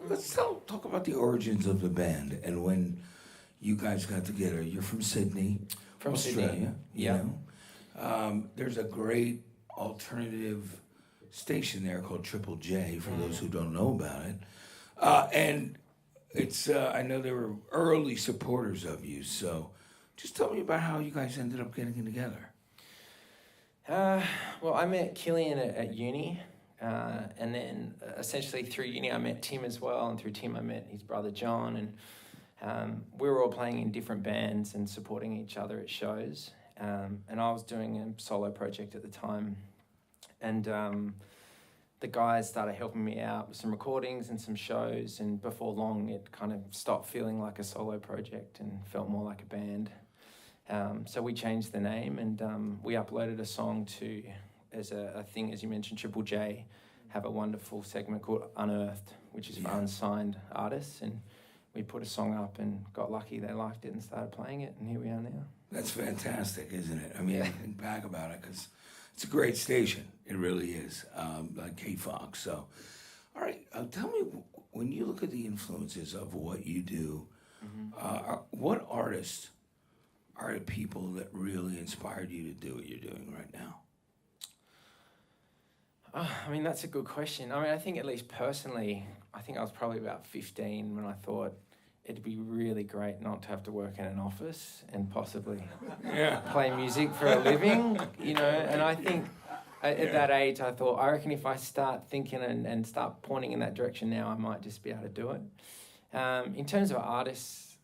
let's talk about the origins of the band and when you guys got together. You're from Sydney, From Australia. Sydney, You know, there's a great alternative station there called Triple J. For those who don't know about it, and it's I know they were early supporters of you. So, just tell me about how you guys ended up getting together. Well, I met Killian at uni, and then essentially through uni I met Tim as well, and through Tim I met his brother John, and we were all playing in different bands and supporting each other at shows, and I was doing a solo project at the time, and the guys started helping me out with some recordings and some shows, and before long it kind of stopped feeling like a solo project and felt more like a band. So we changed the name, and we uploaded a song to, as a thing, as you mentioned, Triple J have a wonderful segment called Unearthed, which is for unsigned artists, and we put a song up and got lucky. They liked it and started playing it, and here we are now. That's fantastic, isn't it? I mean, I think back about it because it's a great station. It really is, like KFOG. So, all right, tell me, when you look at the influences of what you do, what artists are the people that really inspired you to do what you're doing right now? I mean, that's a good question. I mean, I think at least personally, I think I was probably about 15 when I thought it'd be really great not to have to work in an office and possibly play music for a living, you know. And I think at that age, I thought, I reckon if I start thinking and start pointing in that direction now, I might just be able to do it. In terms of artists,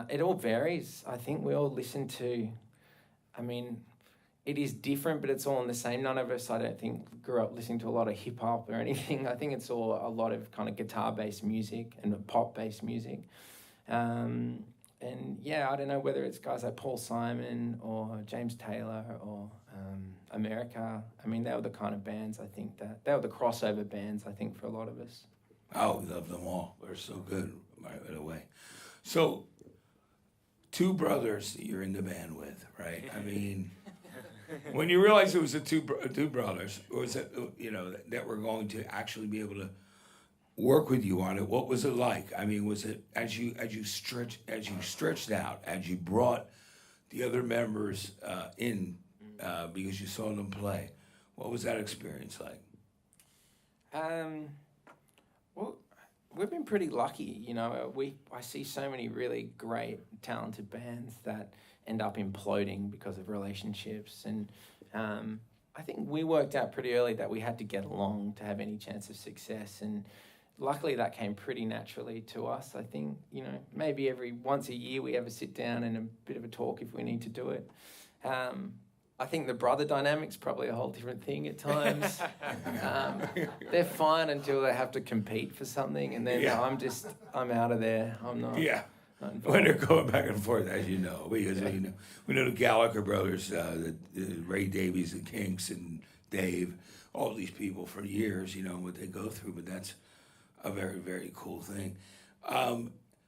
it all varies. I think we all listen to, I mean, it is different, but it's all in the same. None of us, I don't think, grew up listening to a lot of hip-hop or anything. I think it's all a lot of kind of guitar-based music and pop-based music. And yeah, I don't know whether it's guys like Paul Simon or James Taylor or America. I mean, they were the kind of bands, I think, they were the crossover bands, I think, for a lot of us. Oh, we love them all. They're so good right away. So, two brothers that you're in the band with, right? I mean, when you realized it was two brothers, was it, you know, that were going to actually be able to work with you on it? What was it like? I mean, was it as you stretched out, as you brought the other members in because you saw them play? What was that experience like? Well, we've been pretty lucky, you know. I see so many really great, talented bands that end up imploding because of relationships, and I think we worked out pretty early that we had to get along to have any chance of success, and luckily that came pretty naturally to us. I think, you know, maybe every once a year we have a sit down and a bit of a talk if we need to do it. I think the brother dynamic's probably a whole different thing at times. They're fine until they have to compete for something, and then I'm out of there. I'm not. Yeah. When they're going back and forth, as you know, because we know the Gallagher brothers, the Ray Davies, the Kinks, and Dave, all these people for years, you know, what they go through, but that's a very, very cool thing.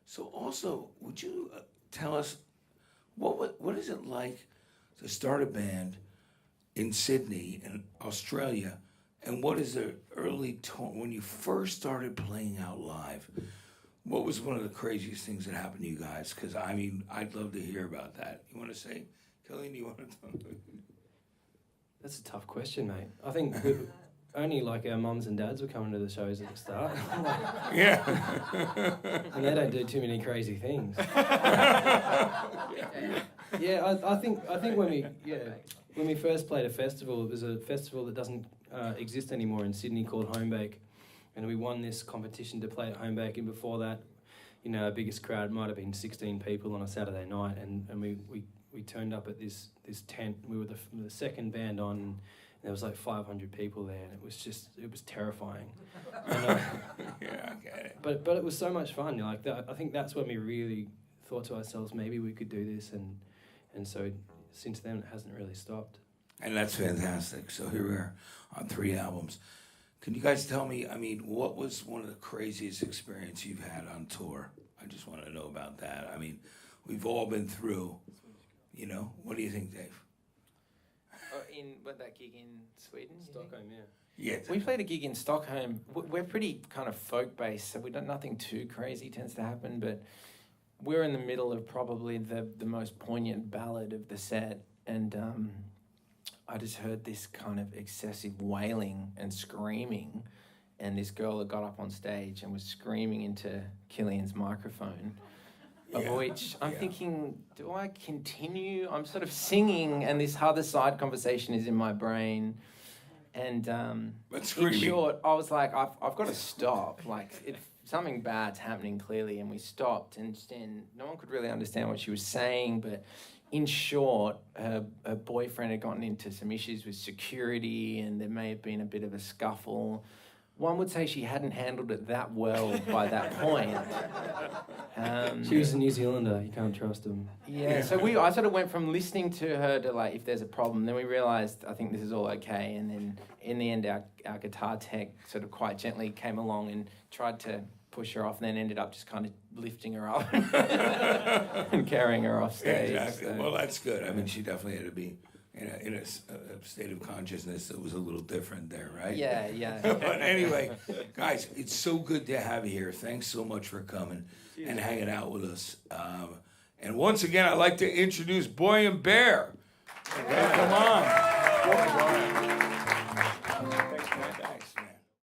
So also, would you tell us, what is it like to start a band in Sydney, in Australia, and what is the early tone, when you first started playing out live, what was one of the craziest things that happened to you guys? Because, I mean, I'd love to hear about that. You want to say? Killian, do you want to tell me? That's a tough question, mate. I think only like our mums and dads were coming to the shows at the start. Yeah. And they don't do too many crazy things. Yeah, I think when we first played a festival, it was a festival that doesn't exist anymore in Sydney called Homebake, and we won this competition to play at Homebake. And before that, you know, our biggest crowd might have been 16 people on a Saturday night, and we turned up at this tent. We were the second band on, and there was like 500 people there, and it was terrifying. And, yeah, I get it. But it was so much fun. Like I think that's when we really thought to ourselves, maybe we could do this, and so since then it hasn't really stopped. And that's fantastic. So here we are on 3 albums. Can you guys tell me, I mean, what was one of the craziest experiences you've had on tour? I just want to know about that. I mean, we've all been through, you know. What do you think, Dave? In that gig in Sweden? Stockholm, yeah. Yeah. We played a gig in Stockholm. We're pretty kind of folk-based, so we don't nothing too crazy tends to happen, but we're in the middle of probably the most poignant ballad of the set, and I just heard this kind of excessive wailing and screaming, and this girl that got up on stage and was screaming into Killian's microphone, of which I'm thinking, do I continue? I'm sort of singing, and this other side conversation is in my brain. And in short, I was like, I've got to stop. Like, if something bad's happening clearly, and we stopped, and no one could really understand what she was saying. But in short, her boyfriend had gotten into some issues with security, and there may have been a bit of a scuffle. One would say she hadn't handled it that well by that point. She was a New Zealander. You can't trust them. Yeah, so I sort of went from listening to her to like, if there's a problem, then we realised, I think this is all okay. And then in the end, our guitar tech sort of quite gently came along and tried to push her off, and then ended up just kind of lifting her up and carrying her off stage. Exactly. So. Well, that's good. I mean, she definitely had to be in a state of consciousness that was a little different there, right? Yeah. But anyway, guys, it's so good to have you here. Thanks so much for coming and hanging out with us. And once again, I'd like to introduce Boy and Bear. Come on.